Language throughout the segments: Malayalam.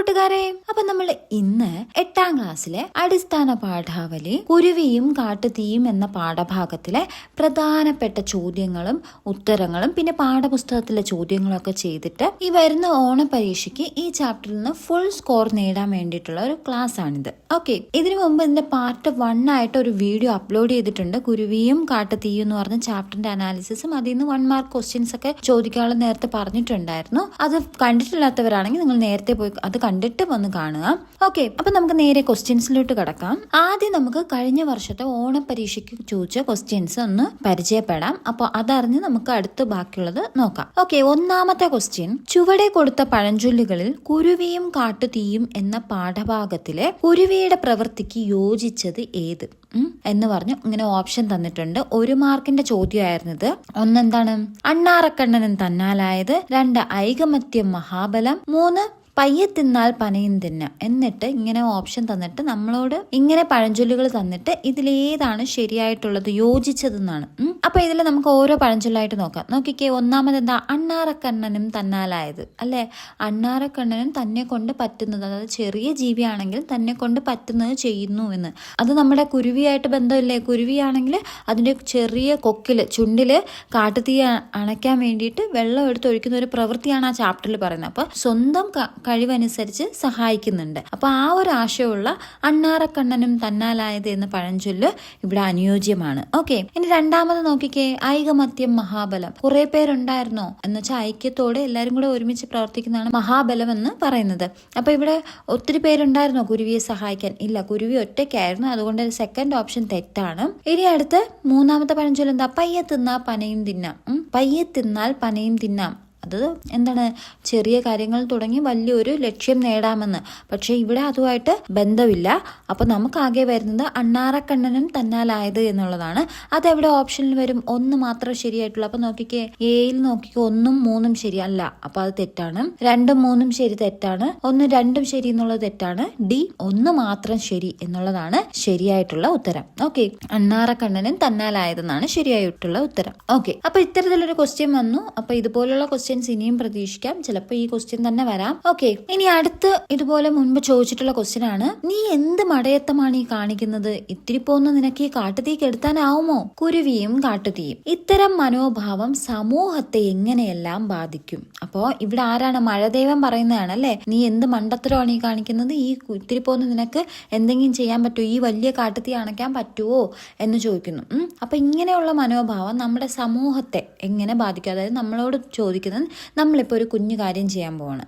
കൂട്ടുകാരെ, അപ്പൊ നമ്മൾ ഇന്ന് 8ാം ക്ലാസ്സിലെ അടിസ്ഥാന പാഠാവലി കുരുവിയും കാട്ടുതീയും എന്ന പാഠഭാഗത്തിലെ പ്രധാനപ്പെട്ട ചോദ്യങ്ങളും ഉത്തരങ്ങളും പിന്നെ പാഠപുസ്തകത്തിലെ ചോദ്യങ്ങളും ഒക്കെ ചെയ്തിട്ട് ഈ വരുന്ന ഓണപരീക്ഷയ്ക്ക് ഈ ചാപ്റ്ററിൽ നിന്ന് ഫുൾ സ്കോർ നേടാൻ വേണ്ടിയിട്ടുള്ള ഒരു ക്ലാസ് ആണിത്. ഓക്കെ, ഇതിനു മുമ്പ് ഇതിന്റെ പാർട്ട് 1 ആയിട്ട് ഒരു വീഡിയോ അപ്ലോഡ് ചെയ്തിട്ടുണ്ട്. കുരുവിയും കാട്ടുതീയും എന്ന് പറഞ്ഞ ചാപ്റ്ററിന്റെ അനാലിസിസും അതിൽ നിന്ന് 1 മാർക്ക് ക്വസ്റ്റ്യൻസ് ഒക്കെ ചോദിക്കാനുള്ള നേരത്തെ പറഞ്ഞിട്ടുണ്ടായിരുന്നു. അത് കണ്ടിട്ടില്ലാത്തവരാണെങ്കിൽ നിങ്ങൾ നേരത്തെ പോയി അത് കണ്ടിട്ട് വന്ന് കാണുക. ഓക്കെ, അപ്പൊ നമുക്ക് നേരെ ക്വസ്റ്റ്യൻസിലോട്ട് കടക്കാം. ആദ്യം നമുക്ക് കഴിഞ്ഞ വർഷത്തെ ഓണപരീക്ഷയ്ക്ക് ചോദിച്ച ക്വസ്റ്റ്യൻസ് ഒന്ന് പരിചയപ്പെടാം. അപ്പൊ അതറിഞ്ഞ് നമുക്ക് അടുത്ത് ബാക്കിയുള്ളത് നോക്കാം. ഓക്കെ, ഒന്നാമത്തെ ക്വസ്റ്റ്യൻ, ചുവടെ കൊടുത്ത പഴഞ്ചൊല്ലുകളിൽ കുരുവിയും കാട്ടുതീയും എന്ന പാഠഭാഗത്തിലെ കുരുവിയുടെ പ്രവൃത്തിക്ക് യോജിച്ചത് ഏത് എന്ന് പറഞ്ഞു ഇങ്ങനെ ഓപ്ഷൻ തന്നിട്ടുണ്ട്. 1 മാർക്കിന്റെ ചോദ്യമായിരുന്നു ഇത്. ഒന്നെന്താണ്? അണ്ണാറക്കണ്ണനും തന്നാലായത്. 2 ഐകമത്യം മഹാബലം. 3 പയ്യെ തിന്നാൽ പനയും തിന്ന. എന്നിട്ട് ഇങ്ങനെ ഓപ്ഷൻ തന്നിട്ട് നമ്മളോട് ഇങ്ങനെ പഴഞ്ചൊല്ലുകൾ തന്നിട്ട് ഇതിലേതാണ് ശരിയായിട്ടുള്ളത്, യോജിച്ചതെന്നാണ്. അപ്പൊ ഇതിൽ നമുക്ക് ഓരോ പഴഞ്ചൊല്ലായിട്ട് നോക്കാം. നോക്കിക്കേ, ഒന്നാമത് എന്താ? അണ്ണാറക്കണ്ണനും തന്നാലായത് അല്ലെ. അണ്ണാറക്കണ്ണനും തന്നെ കൊണ്ട് പറ്റുന്നത്, അതായത് ചെറിയ ജീവിയാണെങ്കിൽ തന്നെ കൊണ്ട് പറ്റുന്നത് ചെയ്യുന്നു എന്ന്. അത് നമ്മുടെ കുരുവിയായിട്ട് ബന്ധമില്ലേ? കുരുവിയാണെങ്കിൽ അതിന്റെ ചെറിയ കൊക്കില് ചുണ്ടില് കാട്ടുതീ അണയ്ക്കാൻ വേണ്ടിയിട്ട് വെള്ളം എടുത്തൊഴിക്കുന്ന ഒരു പ്രവൃത്തിയാണ് ആ ചാപ്റ്ററിൽ പറയുന്നത്. അപ്പൊ സ്വന്തം കഴിവനുസരിച്ച് സഹായിക്കുന്നുണ്ട്. അപ്പൊ ആ ഒരു ആശയമുള്ള അണ്ണാറക്കണ്ണനും തന്നാലായത് എന്ന പഴഞ്ചൊല്ല് ഇവിടെ അനുയോജ്യമാണ്. ഓക്കെ, ഇനി രണ്ടാമത് നോക്കിക്കേ, ഐകമത്യം മഹാബലം. കുറെ പേരുണ്ടായിരുന്നോ എന്ന് വെച്ചാൽ ഐക്യത്തോടെ എല്ലാരും കൂടെ ഒരുമിച്ച് പ്രവർത്തിക്കുന്നതാണ് മഹാബലം എന്ന് പറയുന്നത്. അപ്പൊ ഇവിടെ ഒത്തിരി പേരുണ്ടായിരുന്നോ കുരുവിയെ സഹായിക്കാൻ? ഇല്ല, കുരുവി ഒറ്റയ്ക്കായിരുന്നു. അതുകൊണ്ട് സെക്കൻഡ് ഓപ്ഷൻ തെറ്റാണ്. ഇനി അടുത്ത് മൂന്നാമത്തെ പഴഞ്ചൊല്ല് എന്താ? പയ്യെ തിന്നാൽ പനയും തിന്നാം. പയ്യെ തിന്നാൽ പനയും തിന്നാം. അത് എന്താണ്? ചെറിയ കാര്യങ്ങൾ തുടങ്ങി വലിയൊരു ലക്ഷ്യം നേടാമെന്ന്. പക്ഷെ ഇവിടെ അതുമായിട്ട് ബന്ധമില്ല. അപ്പൊ നമുക്കാകെ വരുന്നത് അണ്ണാറക്കണ്ണനും തന്നാലായത് എന്നുള്ളതാണ്. അതെവിടെ ഓപ്ഷനിൽ വരും? 1 മാത്രം ശരിയായിട്ടുള്ളൂ. അപ്പൊ നോക്കിക്കേ, എയിൽ നോക്കിക്കോ, 1ഉം 3ഉം ശരിയല്ല. അപ്പൊ അത് തെറ്റാണ്. 2ഉം 3ഉം ശരി, തെറ്റാണ്. 1 2ഉം ശരി എന്നുള്ളത് തെറ്റാണ്. ഡി 1 മാത്രം ശരി എന്നുള്ളതാണ് ശരിയായിട്ടുള്ള ഉത്തരം. ഓക്കെ, അണ്ണാറക്കണ്ണനും തന്നാലായതെന്നാണ് ശരിയായിട്ടുള്ള ഉത്തരം. ഓക്കെ, അപ്പൊ ഇത്തരത്തിലൊരു ക്വസ്റ്റ്യൻ വന്നു. അപ്പൊ ഇതുപോലുള്ള ക്വസ്റ്റ്യൻ ഇനിയും പ്രതീക്ഷിക്കാം. ചിലപ്പോൾ ഈ ക്വസ്റ്റ്യൻ തന്നെ വരാം. ഓക്കെ, ഇനി അടുത്ത് ഇതുപോലെ മുൻപ് ചോദിച്ചിട്ടുള്ള ക്വസ്റ്റ്യൻ ആണ്, നീ എന്ത് മടയത്തമാണ് ഈ കാണിക്കുന്നത്? ഇത്തിരി പോന്ന് നിനക്ക് ഈ കാട്ടുതീ കെടുത്താനാവുമോ? കുരുവിയും കാട്ടുതീയും. ഇത്തരം മനോഭാവം സമൂഹത്തെ എങ്ങനെയെല്ലാം ബാധിക്കും? അപ്പോ ഇവിടെ ആരാണ്? മഴദേവൻ പറയുന്നതാണ് അല്ലെ. നീ എന്ത് മണ്ടത്തരമാണ് ഈ കാണിക്കുന്നത്? ഈ ഇത്തിരി പോന്ന് നിനക്ക് എന്തെങ്കിലും ചെയ്യാൻ പറ്റുമോ? ഈ വലിയ കാട്ടുതീ അണയ്ക്കാൻ പറ്റുമോ എന്ന് ചോദിക്കുന്നു. അപ്പൊ ഇങ്ങനെയുള്ള മനോഭാവം നമ്മുടെ സമൂഹത്തെ എങ്ങനെ ബാധിക്കും? അതായത് നമ്മളോട് ചോദിക്കുന്നത്, നമ്മളിപ്പോൾ ഒരു കുഞ്ഞു കാര്യം ചെയ്യാൻ പോവാണ്.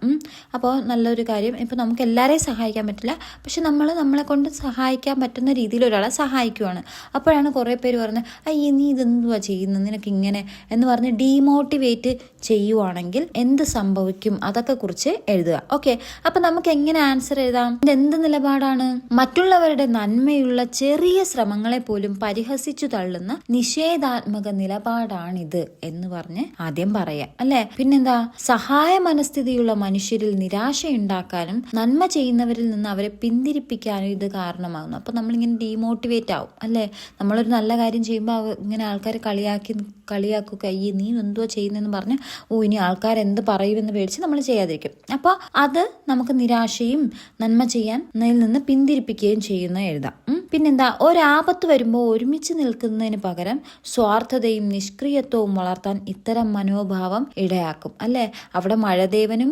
അപ്പോൾ നല്ലൊരു കാര്യം, ഇപ്പോൾ നമുക്ക് എല്ലാവരെയും സഹായിക്കാൻ പറ്റില്ല, പക്ഷെ നമ്മളെ കൊണ്ട് സഹായിക്കാൻ പറ്റുന്ന രീതിയിൽ ഒരാളെ സഹായിക്കുവാണ്. അപ്പോഴാണ് കുറേ പേര് പറഞ്ഞത്, അയ്യേ നീ ഇതെന്തുവാ ചെയ്യുന്നത്, നിനക്ക് ഇങ്ങനെ എന്ന് പറഞ്ഞ് ഡീമോട്ടിവേറ്റ് ചെയ്യുവാണെങ്കിൽ എന്ത് സംഭവിക്കും അതൊക്കെ കുറിച്ച് എഴുതുക. ഓക്കെ, അപ്പൊ നമുക്ക് എങ്ങനെ ആൻസർ എഴുതാം? ഇതെന്ത് നിലപാടാണ്? മറ്റുള്ളവരുടെ നന്മയുള്ള ചെറിയ ശ്രമങ്ങളെ പോലും പരിഹസിച്ചു തള്ളുന്ന നിഷേധാത്മക നിലപാടാണിത് എന്ന് പറഞ്ഞ് ആദ്യം പറയാം അല്ലെ. പിന്നെന്താ? സഹായ മനസ്ഥിതിയുള്ള മനുഷ്യരിൽ നിരാശയുണ്ടാക്കാനും നന്മ ചെയ്യുന്നവരിൽ നിന്ന് അവരെ പിന്തിരിപ്പിക്കാനും ഇത് കാരണമാകുന്നു. അപ്പൊ നമ്മളിങ്ങനെ ഡീമോട്ടിവേറ്റ് ആവും അല്ലെ. നമ്മളൊരു നല്ല കാര്യം ചെയ്യുമ്പോൾ ഇങ്ങനെ ആൾക്കാർ കളിയാക്കുക, അയ്യേ നീ എന്തുവാ ചെയ്യുന്നതെന്ന് പറഞ്ഞ് ഇനി ആൾക്കാർ എന്ത് പറയുമെന്ന് പേടിച്ച് നമ്മൾ ചെയ്യാതിരിക്കും. അപ്പോൾ അത് നമുക്ക് നിരാശയും നന്മ ചെയ്യാൻ നിന്ന് പിന്തിരിപ്പിക്കുകയും ചെയ്യുന്ന എഴുതാം. പിന്നെന്താ? ഒരാപത്ത് വരുമ്പോൾ ഒരുമിച്ച് നിൽക്കുന്നതിന് പകരം സ്വാർത്ഥതയും നിഷ്ക്രിയത്വവും വളർത്താൻ ഇത്തരം മനോഭാവം ഇടയാക്കും അല്ലെ. അവിടെ മഴദേവനും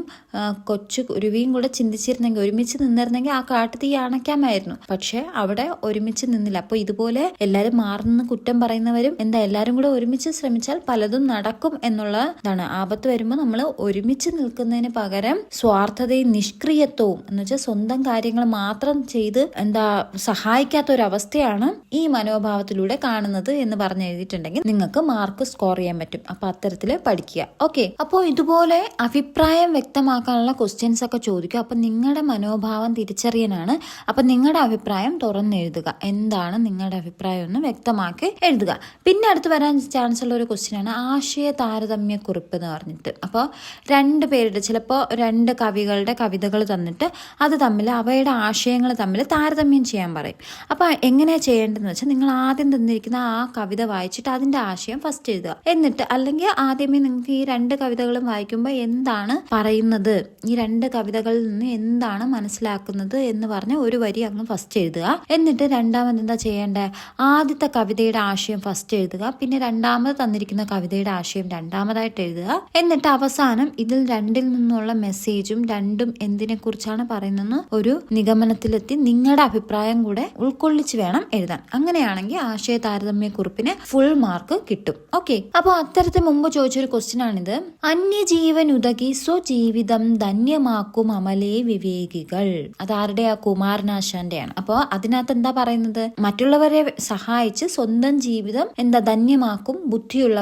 കൊച്ചു കുരുവിയും കൂടെ ചിന്തിച്ചിരുന്നെങ്കിൽ, ഒരുമിച്ച് നിന്നിരുന്നെങ്കിൽ ആ കാട്ടുതീ അണയ്ക്കാമായിരുന്നു. പക്ഷെ അവിടെ ഒരുമിച്ച് നിന്നില്ല. അപ്പൊ ഇതുപോലെ എല്ലാരും മാറുന്ന കുറ്റം പറയുന്നവരും എല്ലാരും കൂടെ ഒരുമിച്ച് ശ്രമിച്ചാൽ പലതും നടക്കും എന്നുള്ളതാണ്. ആപത്ത് വരുമ്പോൾ നമ്മൾ ഒരുമിച്ച് നിൽക്കുന്നതിന് പകരം സ്വാർത്ഥതയും നിഷ്ക്രിയത്വവും എന്ന് വെച്ചാൽ സ്വന്തം കാര്യങ്ങൾ മാത്രം ചെയ്ത് സഹായിക്കാത്ത ഒരു അവസ്ഥയാണ് ഈ മനോഭാവത്തിലൂടെ കാണുന്നത് എന്ന് പറഞ്ഞ് എഴുതിയിട്ടുണ്ടെങ്കിൽ നിങ്ങൾക്ക് മാർക്ക് സ്കോർ ചെയ്യാൻ പറ്റും. അപ്പൊ അത്തരത്തില് പഠിക്കുക. ഓക്കെ, അപ്പോൾ ഇതുപോലെ അഭിപ്രായം വ്യക്തമാക്കാനുള്ള ക്വസ്റ്റ്യൻസ് ഒക്കെ ചോദിക്കും. അപ്പൊ നിങ്ങളുടെ മനോഭാവം തിരിച്ചറിയാനാണ്. അപ്പൊ നിങ്ങളുടെ അഭിപ്രായം തുറന്നെഴുതുക. എന്താണ് നിങ്ങളുടെ അഭിപ്രായം എന്ന് വ്യക്തമാക്കി എഴുതുക. പിന്നെ അടുത്ത് വരാൻ ചാൻസ് ഉള്ള ഒരു ക്വസ്റ്റ്യൻ ആണ് ആശയ താരതമ്യ കുറിപ്പ് എന്ന് പറഞ്ഞിട്ട്. അപ്പോൾ 2 പേരുടെ, ചിലപ്പോൾ 2 കവികളുടെ കവിതകൾ തന്നിട്ട് അത് തമ്മിൽ അവയുടെ ആശയങ്ങൾ തമ്മിൽ താരതമ്യം ചെയ്യാൻ പറയും. അപ്പൊ എങ്ങനെയാ ചെയ്യേണ്ടതെന്ന് വെച്ചാൽ നിങ്ങൾ ആദ്യം തന്നിരിക്കുന്ന ആ കവിത വായിച്ചിട്ട് അതിന്റെ ആശയം ഫസ്റ്റ് എഴുതുക. എന്നിട്ട് അല്ലെങ്കിൽ ആദ്യമേ നിങ്ങൾക്ക് ഈ 2 കവിതകളും വായിക്കുമ്പോൾ എന്താണ് പറയുന്നത്, ഈ 2 കവിതകളിൽ നിന്ന് എന്താണ് മനസ്സിലാക്കുന്നത് എന്ന് പറഞ്ഞ് ഒരു വരി അങ്ങ് ഫസ്റ്റ് എഴുതുക. എന്നിട്ട് രണ്ടാമത് എന്താ ചെയ്യേണ്ടത്, ആദ്യത്തെ കവിതയുടെ ആശയം ഫസ്റ്റ് എഴുതുക, പിന്നെ രണ്ടാമത് തന്നിരിക്കുന്ന കവിതയുടെ ആശയം രണ്ടാമതായിട്ട് എഴുതുക. എന്നിട്ട് അവസാനം ഇതിൽ രണ്ടിൽ നിന്നുള്ള മെസ്സേജും രണ്ടും എന്തിനെ കുറിച്ചാണ് പറയുന്നത് ഒരു നിഗമനത്തിലെത്തി നിങ്ങളുടെ അഭിപ്രായം കൂടെ ഉൾക്കൊള്ളിച്ച് വേണം എഴുതാൻ. അങ്ങനെയാണെങ്കിൽ ആശയ താരതമ്യ കുറിപ്പിന് ഫുൾ മാർക്ക് കിട്ടും. ഓക്കെ, അപ്പോൾ അത്തരത്തിൽ മുമ്പ് ചോദിച്ചൊരു ക്വസ്റ്റ്യൻ ആണിത്. അന്യജീവൻ ഉതകി സ്വജീവിതം ധന്യമാക്കും അമലേ വിവേകികൾ. അതാരുടെ, ആ കുമാരനാശാന്റെയാണ്. അപ്പോൾ അതിനകത്ത് എന്താ പറയുന്നത്, മറ്റുള്ളവരെ സഹായിച്ച് സ്വന്തം ജീവിതം എന്താ ധന്യമാക്കും ബുദ്ധിയുള്ള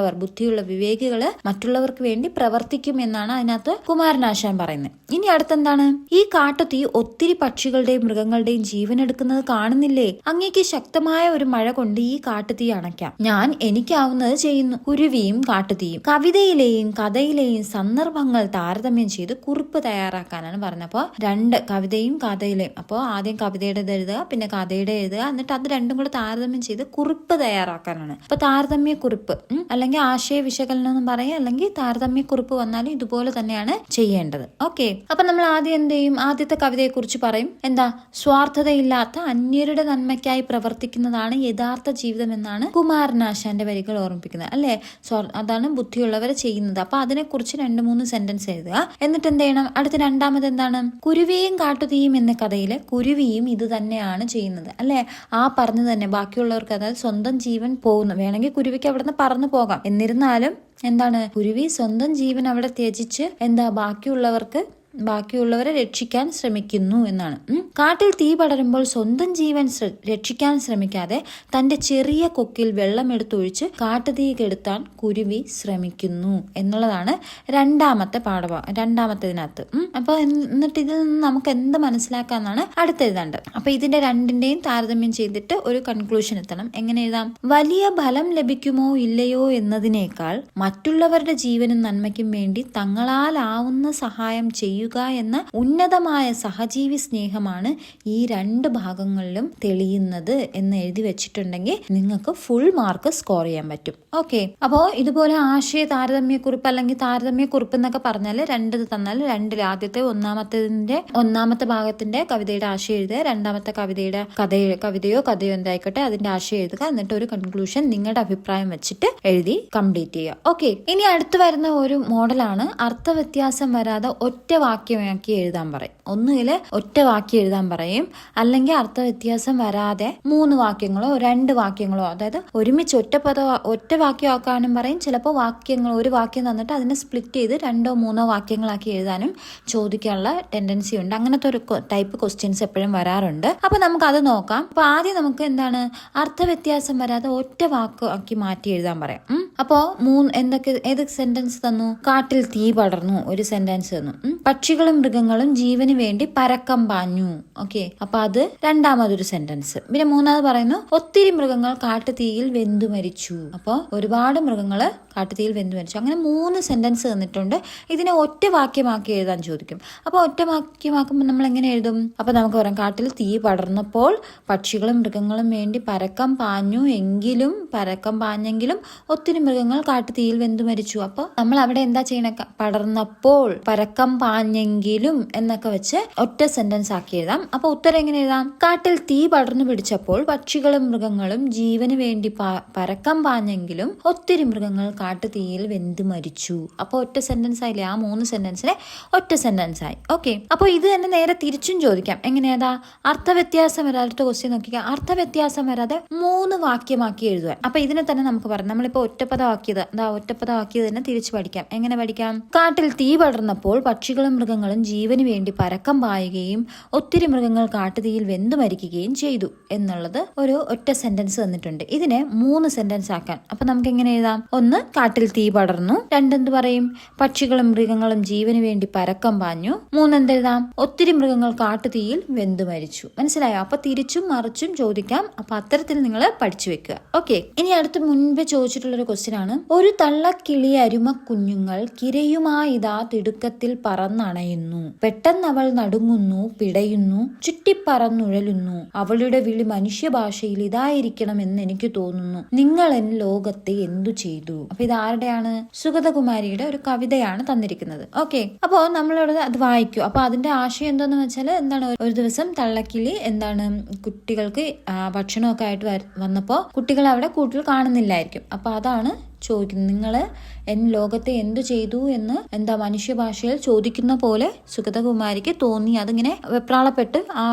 വിവേകികള് മറ്റുള്ളവർക്ക് വേണ്ടി പ്രവർത്തിക്കും എന്നാണ് അതിനകത്ത് കുമാരനാശാൻ പറയുന്നത്. ഇനി അടുത്തെന്താണ്, ഈ കാട്ടുതീ ഒത്തിരി പക്ഷികളുടെയും മൃഗങ്ങളുടെയും ജീവൻ എടുക്കുന്നത് കാണുന്നില്ലേ? അങ്ങേക്ക് ശക്തമായ ഒരു മഴ കൊണ്ട് ഈ കാട്ടുതീ അണയ്ക്കാം. ഞാൻ എനിക്കാവുന്നത് ചെയ്യുന്നു. കുരുവിയും കാട്ടുതീയും. കവിതയിലെയും കഥയിലെയും സന്ദർഭങ്ങൾ താരതമ്യം ചെയ്ത് കുറിപ്പ് തയ്യാറാക്കാനാണ് പറഞ്ഞപ്പോ 2 കവിതയും കഥയിലെയും. അപ്പോൾ ആദ്യം കവിതയുടെ എഴുതുക, പിന്നെ കഥയുടെ എഴുതുക, എന്നിട്ട് അത് രണ്ടും കൂടെ താരതമ്യം ചെയ്ത് കുറിപ്പ് തയ്യാറാക്കാനാണ്. അപ്പൊ താരതമ്യ കുറിപ്പ് അല്ലെങ്കിൽ ആശയ വിശകലനം എന്ന് പറയാം, അല്ലെങ്കിൽ താരതമ്യ കുറിപ്പ് വന്നാലും ഇതുപോലെ തന്നെയാണ് ചെയ്യേണ്ടത്. ഓക്കെ, അപ്പൊ നമ്മൾ ആദ്യം എന്ത് ചെയ്യും, ആദ്യത്തെ കവിതയെ കുറിച്ച് പറയും. എന്താ, സ്വാർത്ഥതയില്ലാത്ത അന്യരുടെ നന്മയ്ക്കായി പ്രവർത്തിക്കുന്നതാണ് യഥാർത്ഥ ജീവിതം എന്നാണ് കുമാരനാശാന്റെ വരികൾ ഓർമ്മിപ്പിക്കുന്നത് അല്ലെ. അതാണ് ബുദ്ധിയുള്ളവർ ചെയ്യുന്നത്. അപ്പൊ അതിനെക്കുറിച്ച് 2-3 സെന്റൻസ് എഴുതുക. എന്നിട്ട് എന്ത് ചെയ്യണം, അടുത്ത രണ്ടാമത് എന്താണ്, കുരുവിയും കാട്ടുതീയും എന്ന കഥയിലെ കുരുവിയും ഇത് തന്നെയാണ് ചെയ്യുന്നത് അല്ലെ. ആ പറഞ്ഞു തന്നെ ബാക്കിയുള്ളവർക്ക്, അതായത് സ്വന്തം ജീവൻ പോകുന്നു, വേണമെങ്കിൽ കുരുവിക്ക് അവിടെ നിന്ന് പറന്നു പോകാം, എന്നിരുന്നാലും എന്താണ്, കുരുവി സ്വന്തം ജീവൻ അവിടെ ത്യജിച്ച് എന്താ ബാക്കിയുള്ളവരെ രക്ഷിക്കാൻ ശ്രമിക്കുന്നു എന്നാണ്. കാട്ടിൽ തീ പടരുമ്പോൾ സ്വന്തം ജീവൻ രക്ഷിക്കാൻ ശ്രമിക്കാതെ തന്റെ ചെറിയ കൊക്കിൽ വെള്ളമെടുത്തൊഴിച്ച് കാട്ടുതീ കെടുത്താൻ കുരുവി ശ്രമിക്കുന്നു എന്നുള്ളതാണ് രണ്ടാമത്തേതിനകത്ത്. അപ്പൊ എന്നിട്ട് ഇതിൽ നിന്ന് നമുക്ക് എന്ത് മനസ്സിലാക്കാന്നാണ് അടുത്തെഴുതേണ്ടത്. അപ്പൊ ഇതിന്റെ രണ്ടിന്റെയും താരതമ്യം ചെയ്തിട്ട് ഒരു കൺക്ലൂഷൻ എത്തണം. എങ്ങനെ എഴുതാം, വലിയ ഫലം ലഭിക്കുമോ ഇല്ലയോ എന്നതിനേക്കാൾ മറ്റുള്ളവരുടെ ജീവനും നന്മയ്ക്കും വേണ്ടി തങ്ങളാലാവുന്ന സഹായം ചെയ്യുക എന്ന ഉന്നതമായ സഹജീവി സ്നേഹമാണ് ഈ 2 ഭാഗങ്ങളിലും തെളിയുന്നത് എന്ന് എഴുതി വെച്ചിട്ടുണ്ടെങ്കിൽ നിങ്ങൾക്ക് ഫുൾ മാർക്ക് സ്കോർ ചെയ്യാൻ പറ്റും. ഓക്കെ, അപ്പോ ഇതുപോലെ ആശയ താരതമ്യ കുറിപ്പ് അല്ലെങ്കിൽ താരതമ്യ കുറിപ്പ് എന്നൊക്കെ പറഞ്ഞാൽ 2 തന്നാൽ 2 ആദ്യത്തെ ഒന്നാമത്തെ ഭാഗത്തിന്റെ കവിതയുടെ ആശയം എഴുതുക, രണ്ടാമത്തെ കവിതയോ എന്തായിക്കോട്ടെ അതിന്റെ ആശയം എഴുതുക, എന്നിട്ട് ഒരു കൺക്ലൂഷൻ നിങ്ങളുടെ അഭിപ്രായം വെച്ചിട്ട് എഴുതി കംപ്ലീറ്റ് ചെയ്യുക. ഓക്കെ, ഇനി അടുത്ത് വരുന്ന ഒരു മോഡലാണ് അർത്ഥവ്യത്യാസം വരാതെ ഒറ്റ വാക്യമാക്കി എഴുതാൻ പറയും. ഒന്നുകിൽ ഒറ്റ വാക്യം എഴുതാൻ പറയും, അല്ലെങ്കിൽ അർത്ഥവ്യത്യാസം വരാതെ 3 വാക്യങ്ങളോ 2 വാക്യങ്ങളോ, അതായത് ഒരുമിച്ച് ഒറ്റ വാക്യമാക്കാനും പറയും. ചിലപ്പോൾ ഒരു വാക്യം തന്നിട്ട് അതിനെ സ്പ്ലിറ്റ് ചെയ്ത് 2-3 വാക്യങ്ങളാക്കി എഴുതാനും ചോദിക്കാനുള്ള ടെൻഡൻസി ഉണ്ട്. അങ്ങനത്തെ ഒരു ടൈപ്പ് ക്വസ്റ്റ്യൻസ് എപ്പോഴും വരാറുണ്ട്. അപ്പൊ നമുക്ക് അത് നോക്കാം. അപ്പൊ ആദ്യം നമുക്ക് എന്താണ്, അർത്ഥവ്യത്യാസം വരാതെ ഒറ്റ വാക്കാക്കി മാറ്റി എഴുതാൻ പറയാം. അപ്പോ ഏത് സെന്റൻസ് തന്നു, കാട്ടിൽ തീ പടർന്നു ഒരു സെന്റൻസ് തന്നു, പക്ഷികളും മൃഗങ്ങളും ജീവന് വേണ്ടി പരക്കം പാഞ്ഞു. ഓക്കെ, അപ്പൊ അത് രണ്ടാമതൊരു സെന്റൻസ്. പിന്നെ മൂന്നാമത് പറയുന്നു, ഒത്തിരി മൃഗങ്ങൾ കാട്ടുതീയിൽ വെന്തു മരിച്ചു. അപ്പൊ ഒരുപാട് മൃഗങ്ങള് കാട്ടുതീയിൽ വെന്തു മരിച്ചു. അങ്ങനെ 3 സെന്റൻസ് തന്നിട്ടുണ്ട്. ഇതിനെ ഒറ്റ വാക്യമാക്കി എഴുതാൻ ചോദിക്കും. അപ്പൊ ഒറ്റ വാക്യമാക്കുമ്പോൾ നമ്മൾ എങ്ങനെ എഴുതും? അപ്പൊ നമുക്ക് പറയാം, കാട്ടിൽ തീ പടർന്നപ്പോൾ പക്ഷികളും മൃഗങ്ങളും വേണ്ടി പരക്കം പാഞ്ഞെങ്കിലും ഒത്തിരി മൃഗങ്ങൾ കാട്ടുതീയിൽ വെന്തു മരിച്ചു. അപ്പൊ നമ്മൾ അവിടെ എന്താ ചെയ്യണ, പടർന്നപ്പോൾ പരക്കം പാഞ്ഞെങ്കിലും എന്നൊക്കെ വെച്ച് ഒറ്റ സെന്റൻസ് ആക്കി എഴുതാം. അപ്പൊ ഉത്തരം എങ്ങനെ എഴുതാം? കാട്ടിൽ തീ പടർന്നു പിടിച്ചപ്പോൾ പക്ഷികളും മൃഗങ്ങളും ജീവന് വേണ്ടി പരക്കം പാഞ്ഞെങ്കിലും ഒത്തിരി മൃഗങ്ങൾ കാട്ടുതീയിൽ വെന്തു മരിച്ചു. അപ്പൊ ഒറ്റ സെന്റൻസ് ആയില്ലേ? ആ 3 സെന്റൻസിലെ ഒറ്റ സെന്റൻസ് ആയി. ഓക്കെ, അപ്പൊ ഇത് തന്നെ നേരെ തിരിച്ചും ചോദിക്കാം. എങ്ങനെയാ? അർത്ഥവ്യത്യാസം വരാതെ, അടുത്ത ക്വസ്റ്റ്യൻ നോക്കിക്കാം. അർത്ഥവ്യത്യാസം വരാതെ 3 വാക്യമാക്കി എഴുതുക. അപ്പൊ ഇതിനെ തന്നെ നമുക്ക് പറയാം, നമ്മളിപ്പോ ഒറ്റപ്പദമാക്കിയത് തന്നെ തിരിച്ചു പഠിക്കാം. എങ്ങനെ പഠിക്കാം? കാട്ടിൽ തീ പടർന്നപ്പോൾ പക്ഷികളും മൃഗങ്ങളും ജീവന് വേണ്ടി പരക്കം പായുകയും ഒത്തിരി മൃഗങ്ങൾ കാട്ടുതീയിൽ വെന്തു മരിക്കുകയും ചെയ്തു എന്നുള്ളത് ഒരു ഒറ്റ സെന്റൻസ് തന്നിട്ടുണ്ട്. ഇതിനെ 3 സെന്റൻസ് ആക്കാൻ അപ്പൊ നമുക്ക് എങ്ങനെ എഴുതാം? 1, കാട്ടിൽ തീ പടർന്നു. 2, എന്ത് പറയും? പക്ഷികളും മൃഗങ്ങളും ജീവന് വേണ്ടി പരക്കം പാഞ്ഞു. 3, എന്തെഴുതാം? ഒത്തിരി മൃഗങ്ങൾ കാട്ടുതീയിൽ വെന്തു മരിച്ചു. മനസ്സിലായോ? അപ്പൊ തിരിച്ചും മറിച്ചും ചോദിക്കാം. അപ്പൊ അത്തരത്തിൽ നിങ്ങൾ പഠിച്ചു വെക്കുക. ഓക്കെ, ഇനി അടുത്ത് മുൻപേ ചോദിച്ചിട്ടുള്ളൊരു ക്വസ്റ്റ്യൻ ആണ്. ഒരു തള്ളക്കിളി അരുമ കുഞ്ഞുങ്ങൾ കിരയുമായിതാ തിടുക്കത്തിൽ പറന്നണ അണയുന്നു. പെട്ടെന്ന് അവൾ നടുങ്ങുന്നു, പിടയുന്നു, ചുറ്റിപ്പറന്നുഴലുന്നു. അവളുടെ വിളി മനുഷ്യഭാഷയിൽ ഇതായിരിക്കണം എന്ന് എനിക്ക് തോന്നുന്നു: നിങ്ങൾ എൻ ലോകത്തെ എന്തു ചെയ്തു. അപ്പൊ ഇത് ആരുടെയാണ്? സുഗതകുമാരിയുടെ ഒരു കവിതയാണ് തന്നിരിക്കുന്നത്. ഓക്കെ, അപ്പോ നമ്മളോട് അത് വായിക്കൂ. അപ്പൊ അതിന്റെ ആശയം എന്താന്ന് വെച്ചാൽ എന്താണ്, ഒരു ദിവസം തള്ളക്കിളി എന്താണ് കുട്ടികൾക്ക് ഭക്ഷണമൊക്കെ ആയിട്ട് വന്നപ്പോ കുട്ടികൾ അവിടെ കൂട്ടിൽ കാണുന്നില്ലായിരിക്കും. അപ്പൊ അതാണ് ചോദിക്കുന്നത്: നിങ്ങൾ എൻ ലോകത്തെ എന്തു ചെയ്തു എന്ന് മനുഷ്യഭാഷയിൽ ചോദിക്കുന്ന പോലെ സുഗതകുമാരിക്ക് തോന്നി. അതിങ്ങനെ വെപ്രാളപ്പെട്ട് ആ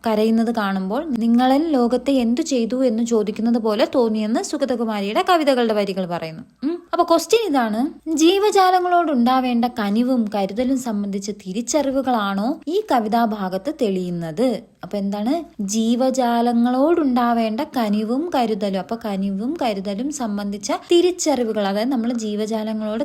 കരയുന്നത് കാണുമ്പോൾ നിങ്ങളെൻ ലോകത്തെ എന്തു ചെയ്തു എന്ന് ചോദിക്കുന്നത് പോലെ തോന്നിയെന്ന് സുഗതകുമാരിയുടെ കവിതകളുടെ വരികൾ പറയുന്നു. അപ്പൊ ക്വസ്റ്റ്യൻ ഇതാണ്: ജീവജാലങ്ങളോട് ഉണ്ടാവേണ്ട കനിവും കരുതലും സംബന്ധിച്ച തിരിച്ചറിവുകളാണോ ഈ കവിതാഭാഗത്ത് തെളിയുന്നത്? അപ്പൊ എന്താണ്? ജീവജാലങ്ങളോടുണ്ടാവേണ്ട കനിവും കരുതലും. അപ്പൊ കനിവും കരുതലും സംബന്ധിച്ച തിരിച്ചറിവുകൾ, അതായത് നമ്മൾ ജീവജാലങ്ങളോട്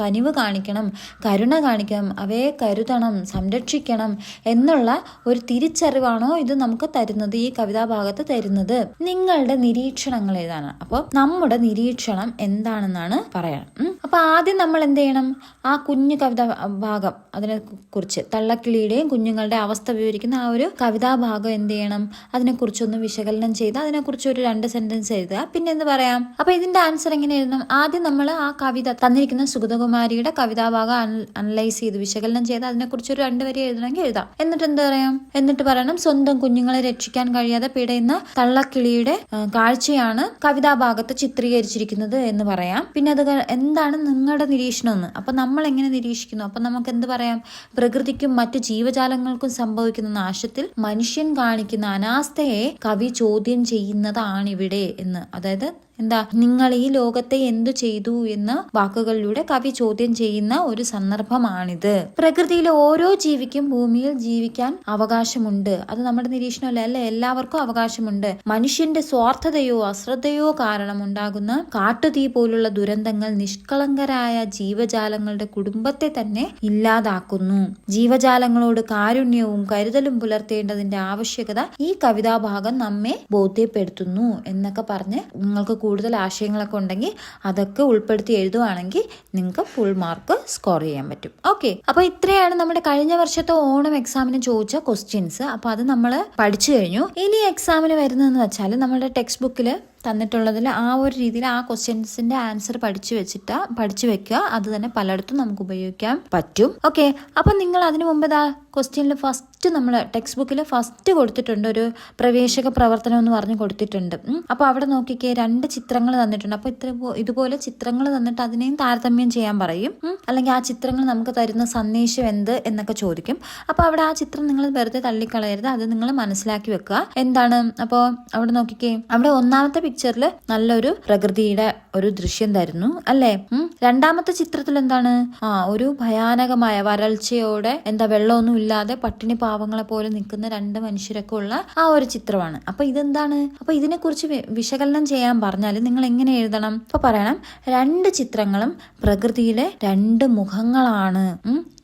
കനിവ് കാണിക്കണം, കരുണ കാണിക്കണം, അവയെ കരുതണം, സംരക്ഷിക്കണം എന്നുള്ള ഒരു തിരിച്ചറിവാണോ ഇത് നമുക്ക് തരുന്നത്, ഈ കവിതാഭാഗത്ത് തരുന്നത്? നിങ്ങളുടെ നിരീക്ഷണങ്ങൾ ഏതാണ്? അപ്പൊ നമ്മുടെ നിരീക്ഷണം എന്താണെന്നാണ് പറയാം. അപ്പൊ ആദ്യം നമ്മൾ എന്ത് ചെയ്യണം? ആ കുഞ്ഞു കവിതാ ഭാഗം, അതിനെ കുറിച്ച് തള്ളക്കിളിയുടെയും കുഞ്ഞുങ്ങളുടെ അവസ്ഥ വിവരിക്കുന്ന ആ ഒരു കവിതാഭാഗം എന്ത് ചെയ്യണം? അതിനെക്കുറിച്ചൊന്ന് വിശകലനം ചെയ്ത് അതിനെക്കുറിച്ച് ഒരു 2 സെന്റൻസ് എഴുതുക. പിന്നെ എന്ത് പറയാം? അപ്പൊ ഇതിന്റെ ആൻസർ എങ്ങനെ എഴുതണം? ആദ്യം നമ്മൾ ആ കവിത തന്നിരിക്കുന്ന സുഗതകുമാരിയുടെ കവിതാഭാഗം അനലൈസ് ചെയ്ത് വിശകലനം ചെയ്ത് അതിനെക്കുറിച്ച് ഒരു 2 വരി എഴുതണമെങ്കിൽ എഴുതാം. എന്നിട്ട് എന്ത് പറയാം? എന്നിട്ട് പറയണം: സ്വന്തം കുഞ്ഞുങ്ങളെ രക്ഷിക്കാൻ കഴിയാതെ പിടയുന്ന തള്ളക്കിളിയുടെ കാഴ്ചയാണ് കവിതാഭാഗത്ത് ചിത്രീകരിച്ചിരിക്കുന്നത് എന്ന് പറയാം. പിന്നെ അത് എന്താണ് നിങ്ങളുടെ നിരീക്ഷണം എന്ന്. അപ്പൊ നമ്മൾ എങ്ങനെ നിരീക്ഷിക്കുന്നു? അപ്പൊ നമുക്ക് എന്ത് പറയാം? പ്രകൃതിക്കും മറ്റു ജീവജാലങ്ങൾക്കും സംഭവിക്കുന്ന നാശത്തിൽ മനുഷ്യൻ കാണിക്കുന്ന അനാസ്ഥയെ കവി ചോദ്യം ചെയ്യുന്നതാണിവിടെ എന്ന്. അതായത് നിങ്ങൾ ഈ ലോകത്തെ എന്തു ചെയ്തു എന്ന വാക്കുകളിലൂടെ കവി ചോദ്യം ചെയ്യുന്ന ഒരു സന്ദർഭമാണിത്. പ്രകൃതിയിലെ ഓരോ ജീവിക്കും ഭൂമിയിൽ ജീവിക്കാൻ അവകാശമുണ്ട്. അത് നമ്മുടെ നിരീക്ഷണമല്ല, അല്ലെ? എല്ലാവർക്കും അവകാശമുണ്ട്. മനുഷ്യന്റെ സ്വാർത്ഥതയോ അശ്രദ്ധയോ കാരണം ഉണ്ടാകുന്ന കാട്ടുതീ പോലുള്ള ദുരന്തങ്ങൾ നിഷ്കളങ്കരായ ജീവജാലങ്ങളുടെ കുടുംബത്തെ തന്നെ ഇല്ലാതാക്കുന്നു. ജീവജാലങ്ങളോട് കാരുണ്യവും കരുതലും പുലർത്തേണ്ടതിന്റെ ആവശ്യകത ഈ കവിതാഭാഗം നമ്മെ ബോധ്യപ്പെടുത്തുന്നു എന്നൊക്കെ പറഞ്ഞ് നിങ്ങൾക്ക് കൂടുതൽ ആശയങ്ങളൊക്കെ ഉണ്ടെങ്കിൽ അതൊക്കെ ഉൾപ്പെടുത്തി എഴുതുവാണെങ്കിൽ നിങ്ങൾക്ക് ഫുൾ മാർക്ക് സ്കോർ ചെയ്യാൻ പറ്റും. ഓക്കെ, അപ്പൊ ഇത്രയാണ് നമ്മുടെ കഴിഞ്ഞ വർഷത്തെ ഓണം എക്സാമിന് ചോദിച്ച ക്വസ്റ്റ്യൻസ്. അപ്പൊ അത് നമ്മൾ പഠിച്ചു കഴിഞ്ഞു. ഇനി എക്സാമിന് വരുന്നതെന്ന് വെച്ചാൽ നമ്മുടെ ടെക്സ്റ്റ് ബുക്കിൽ തന്നിട്ടുള്ളതിൽ ആ ഒരു രീതിയിൽ ആ ക്വസ്റ്റ്യൻസിന്റെ ആൻസർ പഠിച്ചു വെക്കുക. അത് തന്നെ പലയിടത്തും നമുക്ക് ഉപയോഗിക്കാൻ പറ്റും. ഓക്കെ, അപ്പൊ നിങ്ങൾ അതിനു മുമ്പ് ക്വസ്റ്റ്യനിൽ ഫസ്റ്റ് നമ്മൾ ടെക്സ്റ്റ് ബുക്കിൽ ഫസ്റ്റ് കൊടുത്തിട്ടുണ്ട്, ഒരു പ്രവേശക പ്രവർത്തനം എന്ന് പറഞ്ഞ് കൊടുത്തിട്ടുണ്ട്. അപ്പൊ അവിടെ നോക്കിക്കേ, 2 ചിത്രങ്ങൾ തന്നിട്ടുണ്ട്. അപ്പൊ ഇതുപോലെ ചിത്രങ്ങൾ തന്നിട്ട് അതിനെയും താരതമ്യം ചെയ്യാൻ പറയും. അല്ലെങ്കിൽ ആ ചിത്രങ്ങൾ നമുക്ക് തരുന്ന സന്ദേശം എന്ത് എന്നൊക്കെ ചോദിക്കും. അപ്പൊ അവിടെ ആ ചിത്രം നിങ്ങൾ വെറുതെ തള്ളിക്കളയരുത്, അത് നിങ്ങൾ മനസ്സിലാക്കി വെക്കുക എന്താണ്. അപ്പൊ അവിടെ നോക്കിക്കേ, അവിടെ ഒന്നാമത്തെ പിക്ചറിൽ നല്ലൊരു പ്രകൃതിയുടെ ഒരു ദൃശ്യം തരുന്നു, അല്ലേ? രണ്ടാമത്തെ ചിത്രത്തിൽ എന്താണ്? ഒരു ഭയാനകമായ വരൾച്ചയോടെ വെള്ളമൊന്നും ഇല്ലാതെ പട്ടിണി പാവങ്ങളെ പോലെ നിൽക്കുന്ന 2 മനുഷ്യരൊക്കെ ഉള്ള ആ ഒരു ചിത്രമാണ്. അപ്പൊ ഇതെന്താണ്? അപ്പൊ ഇതിനെ കുറിച്ച് വിശകലനം ചെയ്യാൻ പറഞ്ഞാൽ നിങ്ങൾ എങ്ങനെ എഴുതണം? അപ്പൊ പറയണം: 2 ചിത്രങ്ങളും പ്രകൃതിയിലെ 2 മുഖങ്ങളാണ്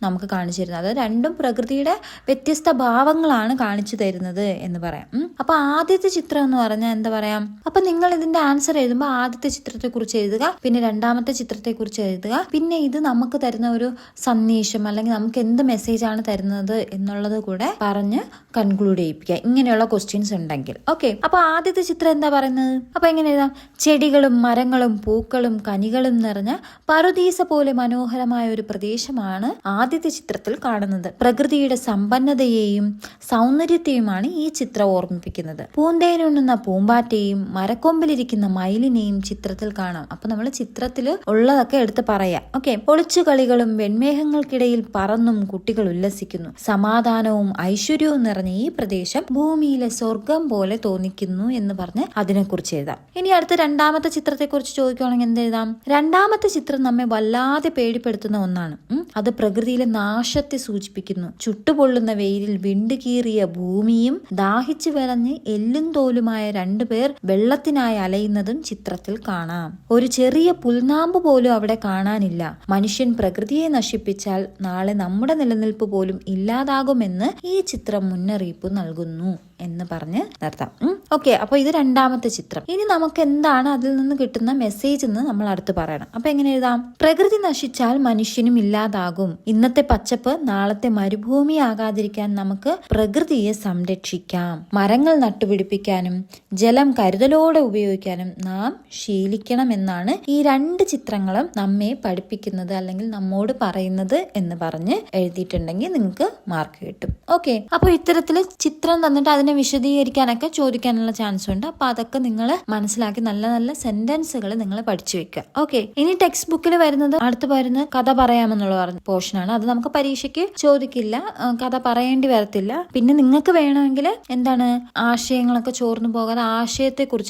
നമുക്ക് കാണിച്ചു തരുന്നത്. അത് 2ഉം പ്രകൃതിയുടെ വ്യത്യസ്ത ഭാവങ്ങളാണ് കാണിച്ചു തരുന്നത് എന്ന് പറയാം. അപ്പൊ ആദ്യത്തെ ചിത്രം എന്ന് പറഞ്ഞാൽ എന്താ പറയാം? അപ്പൊ നിങ്ങൾ ഇതിന്റെ ആൻസർ എഴുതുമ്പോൾ ആദ്യത്തെ ചിത്രത്തെ കുറിച്ച് എഴുതുക, പിന്നെ രണ്ടാമത്തെ ചിത്രത്തെ കുറിച്ച് എഴുതുക, പിന്നെ ഇത് നമുക്ക് തരുന്ന ഒരു സന്ദേശം അല്ലെങ്കിൽ നമുക്ക് എന്ത് മെസ്സേജ് ആണ് തരുന്നത് എന്നുള്ളത് കൂടെ പറഞ്ഞ് കൺക്ലൂഡ് ചെയ്യിപ്പിക്കുക, ഇങ്ങനെയുള്ള ക്വസ്റ്റ്യൻസ് ഉണ്ടെങ്കിൽ. ഓക്കെ, അപ്പൊ ആദ്യത്തെ ചിത്രം എന്താ പറയുന്നത്? അപ്പൊ എങ്ങനെ എഴുതാം? ചെടികളും മരങ്ങളും പൂക്കളും കനികളും നിറഞ്ഞ പറുദീസ പോലെ മനോഹരമായ ഒരു പ്രദേശമാണ് ആദ്യത്തെ ചിത്രത്തിൽ കാണുന്നത്. പ്രകൃതിയുടെ സമ്പന്നതയെയും സൗന്ദര്യത്തെയുമാണ് ഈ ചിത്രം ഓർമ്മിപ്പിക്കുന്നത്. പൂന്തേനുണ്ണുന്ന പൂമ്പാറ്റയും മരക്കൊമ്പിലിരിക്കുന്ന മയിലിനെയും ചിത്രത്തിൽ കാണാം. അപ്പൊ നമ്മൾ ചിത്രത്തിൽ ഉള്ളതൊക്കെ എടുത്ത് പറയാം. ഓക്കെ, ഒളിച്ചുകളികളും വെൺമേഘങ്ങൾക്കിടയിൽ പറന്നും കുട്ടികൾ ഉല്ലസിക്കുന്നു. സമാധാനവും ഐശ്വര്യവും നിറഞ്ഞ ഈ പ്രദേശം ഭൂമിയിലെ സ്വർഗം പോലെ തോന്നിക്കുന്നു എന്ന് പറഞ്ഞ് അതിനെക്കുറിച്ച് എഴുതാം. ഇനി അടുത്ത രണ്ടാമത്തെ ചിത്രത്തെ കുറിച്ച് ചോദിക്കുകയാണെങ്കിൽ എന്ത് എഴുതാം? രണ്ടാമത്തെ ചിത്രം നമ്മെ വല്ലാതെ പേടിപ്പെടുത്തുന്ന ഒന്നാണ്. അത് പ്രകൃതിയിലെ നാശത്തെ സൂചിപ്പിക്കുന്നു. ചുട്ടുപൊള്ളുന്ന വെയിലിൽ വിണ്ടുകീറിയ ഭൂമിയും ദാഹിച്ചു വിളഞ്ഞ് എല്ലും തോലുമായ 2 പേർ വെള്ളത്തിനായി അലയുന്നതും ചിത്രത്തിൽ കാണാം. ഒരു ചെറിയ പുൽനാമ്പ് പോലും അവിടെ കാണാനില്ല. മനുഷ്യൻ പ്രകൃതിയെ നശിപ്പിച്ചാൽ നാളെ നമ്മുടെ നിലനിൽപ്പ് പോലും ഇല്ലാതാകുമെന്ന് ഈ ചിത്രം മുന്നറിയിപ്പ് നൽകുന്നു. എന്ന് പറഞ്ഞ് നിർത്താം. ഓക്കെ, അപ്പൊ ഇത് രണ്ടാമത്തെ ചിത്രം. ഇനി നമുക്ക് എന്താണ് അതിൽ നിന്ന് കിട്ടുന്ന മെസ്സേജ് എന്ന് നമ്മൾ അടുത്ത് പറയണം. അപ്പൊ എങ്ങനെ എഴുതാം? പ്രകൃതി നശിച്ചാൽ മനുഷ്യനും ഇല്ലാതാകും. ഇന്നത്തെ പച്ചപ്പ് നാളത്തെ മരുഭൂമിയാകാതിരിക്കാൻ നമുക്ക് പ്രകൃതിയെ സംരക്ഷിക്കാം. മരങ്ങൾ നട്ടുപിടിപ്പിക്കാനും ജലം കരുതലോടെ ഉപയോഗിക്കാനും നാം ശീലിക്കണമെന്നാണ് ഈ രണ്ട് ചിത്രങ്ങളും നമ്മെ പഠിപ്പിക്കുന്നത് അല്ലെങ്കിൽ നമ്മോട് പറയുന്നത് എന്ന് പറഞ്ഞ് എഴുതിയിട്ടുണ്ടെങ്കിൽ നിങ്ങൾക്ക് മാർക്ക് കിട്ടും. ഓക്കെ, അപ്പൊ ഇത്തരത്തില് ചിത്രം തന്നിട്ട് അതിനെ വിശദീകരിക്കാനൊക്കെ ചോദിക്കാനുള്ള ചാൻസ് ഉണ്ട്. അപ്പൊ അതൊക്കെ നിങ്ങൾ മനസ്സിലാക്കി നല്ല നല്ല സെന്റൻസുകൾ നിങ്ങൾ പഠിച്ചു വെക്കുക. ഓക്കെ, ഇനി ടെക്സ്റ്റ് ബുക്കിൽ വരുന്നത് അടുത്ത് വരുന്നത് കഥ പറയാമെന്നുള്ള പോർഷനാണ്. അത് നമുക്ക് പരീക്ഷയ്ക്ക് ചോദിക്കില്ല, കഥ പറയേണ്ടി വരത്തില്ല. പിന്നെ നിങ്ങൾക്ക് വേണമെങ്കിൽ എന്താണ് ആശയങ്ങളൊക്കെ ചോർന്നു പോകാതെ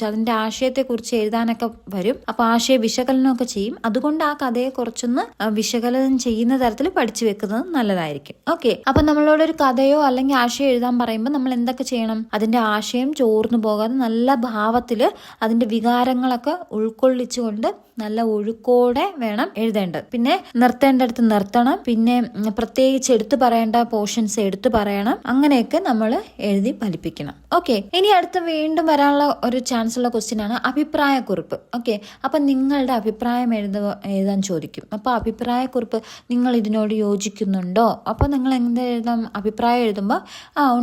അതിന്റെ ആശയത്തെ കുറിച്ച് എഴുതാനൊക്കെ വരും. അപ്പൊ ആശയ വിശകലനമൊക്കെ ചെയ്യും. അതുകൊണ്ട് ആ കഥയെ കുറച്ചൊന്ന് വിശകലനം ചെയ്യുന്ന തരത്തിൽ പഠിച്ചു വെക്കുന്നത് നല്ലതായിരിക്കും. ഓക്കെ, അപ്പൊ നമ്മളോടൊരു കഥയോ അല്ലെങ്കിൽ ആശയം എഴുതാൻ പറയുമ്പോൾ നമ്മൾ എന്തൊക്കെ ചെയ്യണം? അതിന്റെ ആശയം ചോർന്നു പോകാതെ നല്ല ഭാവത്തില് അതിന്റെ വികാരങ്ങളൊക്കെ ഉൾക്കൊള്ളിച്ചുകൊണ്ട് നല്ല ഒഴുക്കോടെ വേണം എഴുതേണ്ടത്. പിന്നെ നിർത്തേണ്ടടുത്ത് നിർത്തണം. പിന്നെ പ്രത്യേകിച്ച് എടുത്തു പറയേണ്ട പോർഷൻസ് എടുത്തു പറയണം. അങ്ങനെയൊക്കെ നമ്മൾ എഴുതി ഫലിപ്പിക്കണം. ഓക്കെ, ഇനി അടുത്ത വീണ്ടും വരാനുള്ള ഒരു ചാൻസ് ഉള്ള ക്വസ്റ്റ്യൻ ആണ് അഭിപ്രായക്കുറിപ്പ്. ഓക്കെ, അപ്പൊ നിങ്ങളുടെ അഭിപ്രായം എഴുതാൻ ചോദിക്കും. അപ്പൊ അഭിപ്രായക്കുറിപ്പ് നിങ്ങൾ ഇതിനോട് യോജിക്കുന്നുണ്ടോ? അപ്പൊ നിങ്ങൾ എന്ത് എഴുതാം? അഭിപ്രായം എഴുതുമ്പോൾ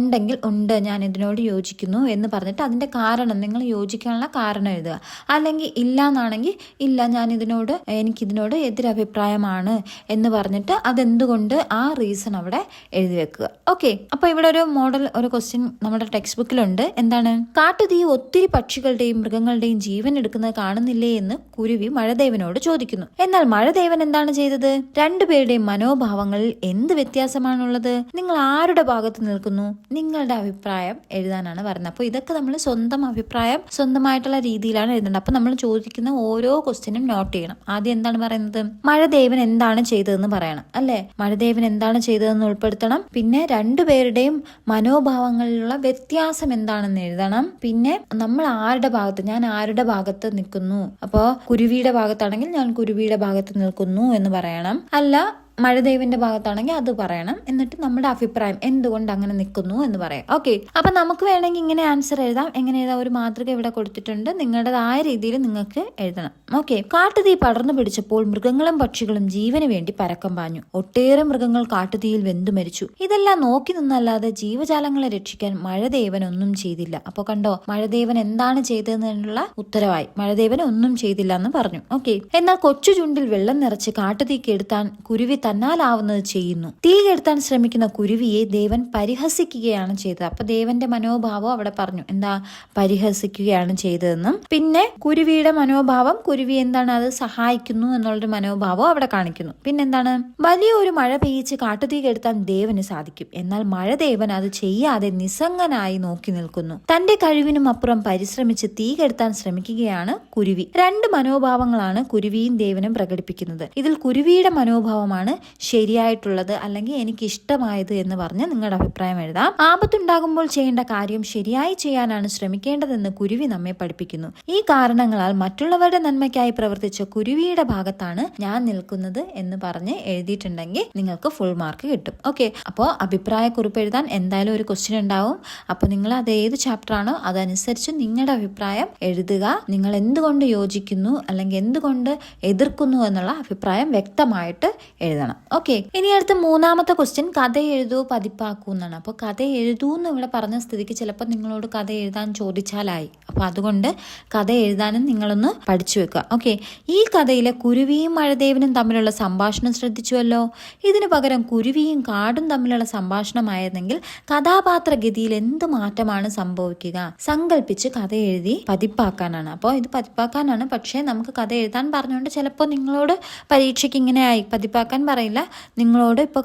ഉണ്ടെങ്കിൽ ഉണ്ട്, ഞാൻ ഇതിനോട് യോജിക്കുന്നു എന്ന് പറഞ്ഞിട്ട് അതിന്റെ കാരണം, നിങ്ങൾ യോജിക്കാനുള്ള കാരണം എഴുതുക. അല്ലെങ്കിൽ ഇല്ല എന്നാണെങ്കിൽ ഇല്ല, എനിക്കിതിനോട് എതിരഭിപ്രായമാണ് എന്ന് പറഞ്ഞിട്ട് അതെന്തുകൊണ്ട് ആ റീസൺ അവിടെ എഴുതി വെക്കുക. ഓക്കെ, അപ്പൊ ഇവിടെ ഒരു മോഡൽ ഒരു ക്വസ്റ്റ്യൻ നമ്മുടെ ടെക്സ്റ്റ് ബുക്കിലുണ്ട്. എന്താണ്? കാട്ടുതീ ഒത്തിരി പക്ഷികളുടെയും മൃഗങ്ങളുടെയും ജീവൻ എടുക്കുന്നത് കാണുന്നില്ലേ എന്ന് കുരുവി മഴദേവനോട് ചോദിക്കുന്നു. എന്നാൽ മഴദേവൻ എന്താണ് ചെയ്തത്? രണ്ടുപേരുടെയും മനോഭാവങ്ങളിൽ എന്ത് വ്യത്യാസമാണുള്ളത്? നിങ്ങൾ ആരുടെ ഭാഗത്ത് നിൽക്കുന്നു? നിങ്ങളുടെ അഭിപ്രായം എഴുതാനാണ് പറയുന്നത്. അപ്പൊ ഇതൊക്കെ നമ്മൾ സ്വന്തം അഭിപ്രായം സ്വന്തമായിട്ടുള്ള രീതിയിലാണ് എഴുതേണ്ടത്. അപ്പൊ നമ്മൾ ചോദിക്കുന്ന ഓരോ ക്വസ്റ്റ്യനും നോട്ട് ചെയ്യണം. ആദ്യം എന്താണ് പറയുന്നത്? മഴദേവൻ എന്താണ് ചെയ്തതെന്ന് പറയണം അല്ലെ? മഴദേവൻ എന്താണ് ചെയ്തതെന്ന് ഉൾപ്പെടുത്തണം. പിന്നെ രണ്ടുപേരുടെയും മനോഭാവങ്ങളിലുള്ള വ്യത്യാസം എന്താണെന്ന് എഴുതണം. പിന്നെ നമ്മൾ ആരുടെ ഭാഗത്ത്, ഞാൻ ആരുടെ ഭാഗത്ത് നിൽക്കുന്നു. അപ്പോ കുരുവിയുടെ ഭാഗത്താണെങ്കിൽ ഞാൻ കുരുവിയുടെ ഭാഗത്ത് നിൽക്കുന്നു എന്ന് പറയണം. അല്ല മഴദേവന്റെ ഭാഗത്താണെങ്കിൽ അത് പറയണം. എന്നിട്ട് നമ്മുടെ അഭിപ്രായം എന്തുകൊണ്ട് അങ്ങനെ നിൽക്കുന്നു എന്ന് പറയാം. ഓക്കെ, അപ്പൊ നമുക്ക് വേണമെങ്കിൽ ഇങ്ങനെ ആൻസർ എഴുതാം. എങ്ങനെ എഴുതാം? ഒരു മാതൃക ഇവിടെ കൊടുത്തിട്ടുണ്ട്. നിങ്ങളുടേതായ രീതിയിൽ നിങ്ങൾക്ക് എഴുതണം. ഓക്കെ, കാട്ടുതീ പടർന്നു പിടിച്ചപ്പോൾ മൃഗങ്ങളും പക്ഷികളും ജീവന് വേണ്ടി പരക്കം പാഞ്ഞു. ഒട്ടേറെ മൃഗങ്ങൾ കാട്ടുതീയിൽ വെന്തു മരിച്ചു. ഇതെല്ലാം നോക്കി നിന്നല്ലാതെ ജീവജാലങ്ങളെ രക്ഷിക്കാൻ മഴദേവൻ ഒന്നും ചെയ്തില്ല. അപ്പൊ കണ്ടോ, മഴദേവൻ എന്താണ് ചെയ്തതെന്നുള്ള ഉത്തരവായി. മഴദേവൻ ഒന്നും ചെയ്തില്ല എന്ന് പറഞ്ഞു. ഓക്കെ, എന്നാൽ കൊച്ചു ചുണ്ടിൽ വെള്ളം നിറച്ച് കാട്ടുതീ കെടുത്താൻ കുരുവി തന്നാലാവുന്നത് ചെയ്യുന്നു. തീ കെടുത്താൻ ശ്രമിക്കുന്ന കുരുവിയെ ദേവൻ പരിഹസിക്കുകയാണ് ചെയ്തത്. അപ്പൊ ദേവന്റെ മനോഭാവം അവിടെ പറഞ്ഞു. എന്താ? പരിഹസിക്കുകയാണ് ചെയ്തതെന്നും പിന്നെ കുരുവിയുടെ മനോഭാവം, കുരുവി എന്താണ് അത് സഹായിക്കുന്നു എന്നുള്ളൊരു മനോഭാവം അവിടെ കാണിക്കുന്നു. പിന്നെന്താണ്? വലിയൊരു മഴ പെയ്യിച്ച് കാട്ടുതീ കെടുത്താൻ ദേവന് സാധിക്കും. എന്നാൽ മഴദേവൻ അത് ചെയ്യാതെ നിസ്സംഗനായി നോക്കി നിൽക്കുന്നു. തന്റെ കഴിവിനും അപ്പുറം പരിശ്രമിച്ച് തീ കെടുത്താൻ ശ്രമിക്കുകയാണ് കുരുവി. രണ്ട് മനോഭാവങ്ങളാണ് കുരുവിയും ദേവനും പ്രകടിപ്പിക്കുന്നത്. ഇതിൽ കുരുവിയുടെ മനോഭാവമാണ് ശരിയായിട്ടുള്ളത് അല്ലെങ്കിൽ എനിക്ക് ഇഷ്ടമായത് എന്ന് പറഞ്ഞ് നിങ്ങളുടെ അഭിപ്രായം എഴുതാം. ആപത്തുണ്ടാകുമ്പോൾ ചെയ്യേണ്ട കാര്യം ശരിയായി ചെയ്യാനാണ് ശ്രമിക്കേണ്ടതെന്ന് കുരുവി നമ്മെ പഠിപ്പിക്കുന്നു. ഈ കാരണങ്ങളാൽ മറ്റുള്ളവരുടെ നന്മയ്ക്കായി പ്രവർത്തിച്ച കുരുവിയുടെ ഭാഗത്താണ് ഞാൻ നിൽക്കുന്നത് എന്ന് പറഞ്ഞ് എഴുതിയിട്ടുണ്ടെങ്കിൽ നിങ്ങൾക്ക് ഫുൾ മാർക്ക് കിട്ടും. ഓക്കെ, അപ്പോൾ അഭിപ്രായക്കുറിപ്പ് എഴുതാൻ എന്തായാലും ഒരു ക്വസ്റ്റ്യൻ ഉണ്ടാവും. അപ്പൊ നിങ്ങൾ അത് ഏത് ചാപ്റ്റർ ആണോ അതനുസരിച്ച് നിങ്ങളുടെ അഭിപ്രായം എഴുതുക. നിങ്ങൾ എന്തുകൊണ്ട് യോജിക്കുന്നു അല്ലെങ്കിൽ എന്തുകൊണ്ട് എതിർക്കുന്നു എന്നുള്ള അഭിപ്രായം വ്യക്തമായിട്ട് എഴുതണം. ഓക്കെ, ഇനി അടുത്ത മൂന്നാമത്തെ ക്വസ്റ്റ്യൻ കഥ എഴുതൂ പതിപ്പാക്കൂ എന്നാണ്. അപ്പോൾ കഥ എഴുതൂ എന്ന് ഇവിടെ പറഞ്ഞ സ്ഥിതിക്ക് ചിലപ്പോൾ നിങ്ങളോട് കഥ എഴുതാൻ ചോദിച്ചാലായി. അപ്പൊ അതുകൊണ്ട് കഥ എഴുതാനും നിങ്ങളൊന്ന് പഠിച്ചു വെക്കുക. ഓക്കെ, ഈ കഥയിലെ കുരുവിയും മഴദേവനും തമ്മിലുള്ള സംഭാഷണം ശ്രദ്ധിച്ചുവല്ലോ. ഇതിനു പകരം കുരുവിയും കാടും തമ്മിലുള്ള സംഭാഷണമായിരുന്നെങ്കിൽ കഥാപാത്ര ഗതിയിൽ എന്ത് മാറ്റമാണ് സംഭവിക്കുക? സങ്കല്പിച്ച് കഥ എഴുതി പതിപ്പാക്കാനാണ്. അപ്പോൾ ഇത് പതിപ്പാക്കാനാണ്. പക്ഷേ നമുക്ക് കഥ എഴുതാൻ പറഞ്ഞുകൊണ്ട് ചിലപ്പോൾ നിങ്ങളോട് പരീക്ഷയ്ക്ക് ഇങ്ങനെ ആയി പതിപ്പാക്കാൻ പറയില്ല. നിങ്ങളോട് ഇപ്പോൾ